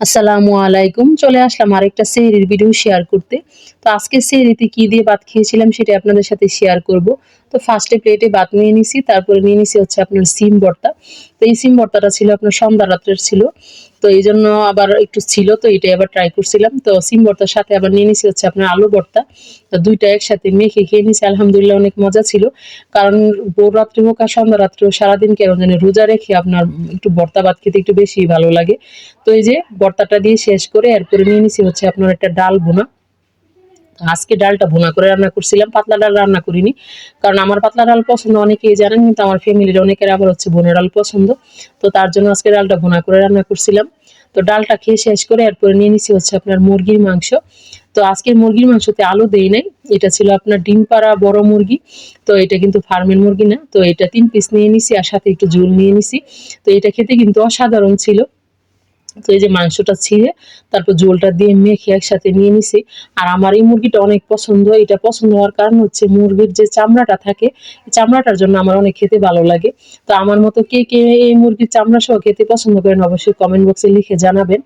আসসালামু আলাইকুম। চলে আসলাম আরেকটা সেহরির ভিডিও শেয়ার করতে। তো আজকে সেহরিতে কি দিয়ে ভাত খেয়েছিলাম সেটা আপনাদের সাথে শেয়ার করব। তো ফার্স্টে প্লেটে ভাত নিয়ে নিছি, তারপরে নিয়ে নিছি হচ্ছে আপনার সিম ভর্তা। তো এই সিম ভর্তাটা ছিল আপনার সন্ধ্যা রাত্রের ছিল। তো এইজন্য আবার একটু ছিল, তো এটাই আবার ট্রাই করছিলাম। তো সিম ভর্তার সাথে আবার নিয়ে নিছি হচ্ছে আপনার আলু ভর্তা। তো ২ টা একসাথে মেখে খেয়ে নিছি। আলহামদুলিল্লাহ অনেক মজা ছিল। কারণ ভোর রাত্রে হোক আর সন্ধ্যা রাত্রে হোক সারাদিন কেন জানি রোজা রেখে আপনার একটু ভর্তা ভাত খেতে একটু বেশিই ভালো লাগে। তো এই যে ভর্তাটা দিয়ে শেষ করে এরপরে নিয়ে নিছি হচ্ছে আপনার একটা ডাল ভুনা। আজকে ডালটা ভুনা করে রান্না করছিলাম, পাতলা ডাল রান্না করিনি। কারণ আমার পাতলা ডাল পছন্দ অনেকেই জানেন, কিন্তু আমার ফ্যামিলির অনেকের আবার হচ্ছে ভুনা ডাল পছন্দ। তো তার জন্য আজকে ডালটা ভুনা করে রান্না করছিলাম। তো ডালটা খেয়ে শেষ করে এরপরে নিয়ে নিছি হচ্ছে আপনার মুরগির মাংস। তো আজকের মুরগির মাংসতে আলু দেই নাই। এটা ছিল আপনার ডিম পাড়া বড় মুরগি। তো এটা কিন্তু ফার্মের মুরগি না। তো এটা ৩ পিস নিয়ে নিছি আর সাথে একটু ঝোল নিয়ে নিছি। তো এটা খেতে কিন্তু অসাধারণ ছিল। তো এই যে মাংসটা ছিঁড়ে তারপর ঝোলটা দিয়ে মেখে একসাথে নিয়ে নিছি। আর আমার এই মুরগিটা অনেক পছন্দ। এটা পছন্দ হওয়ার কারণ হচ্ছে মুরগির যে চামড়াটা থাকে, এই চামড়াটার জন্য আমার অনেক খেতে ভালো লাগে। তো আমার মতো কে এই মুরগির চামড়া সহ খেতে পছন্দ করেন অবশ্যই কমেন্ট বক্সে লিখে জানাবেন।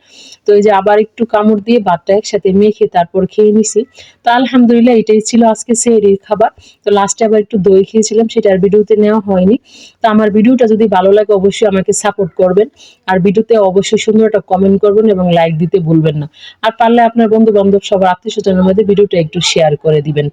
তো এই যে আবার একটু কামড় দিয়ে ভাতটা একসাথে মেখে তারপর খেয়ে নিছি। তো আলহামদুলিল্লাহ এটাই ছিল আজকে সেহরির খাবার। তো লাস্টে আবার একটু দই খেয়েছিলাম, সেটা আর ভিডিওতে নেওয়া হয়নি। তো আমার ভিডিওটা যদি ভালো লাগে অবশ্যই আমাকে সাপোর্ট করবেন। আর ভিডিওতে অবশ্যই সুন্দর একটা কমেন্ট করবেন এবং লাইক দিতে ভুলবেন না। আর পারলে আপনার বন্ধু-বান্ধব সবার আত্মীয়স্বজনের মধ্যে ভিডিওটা একটু শেয়ার করে দিবেন।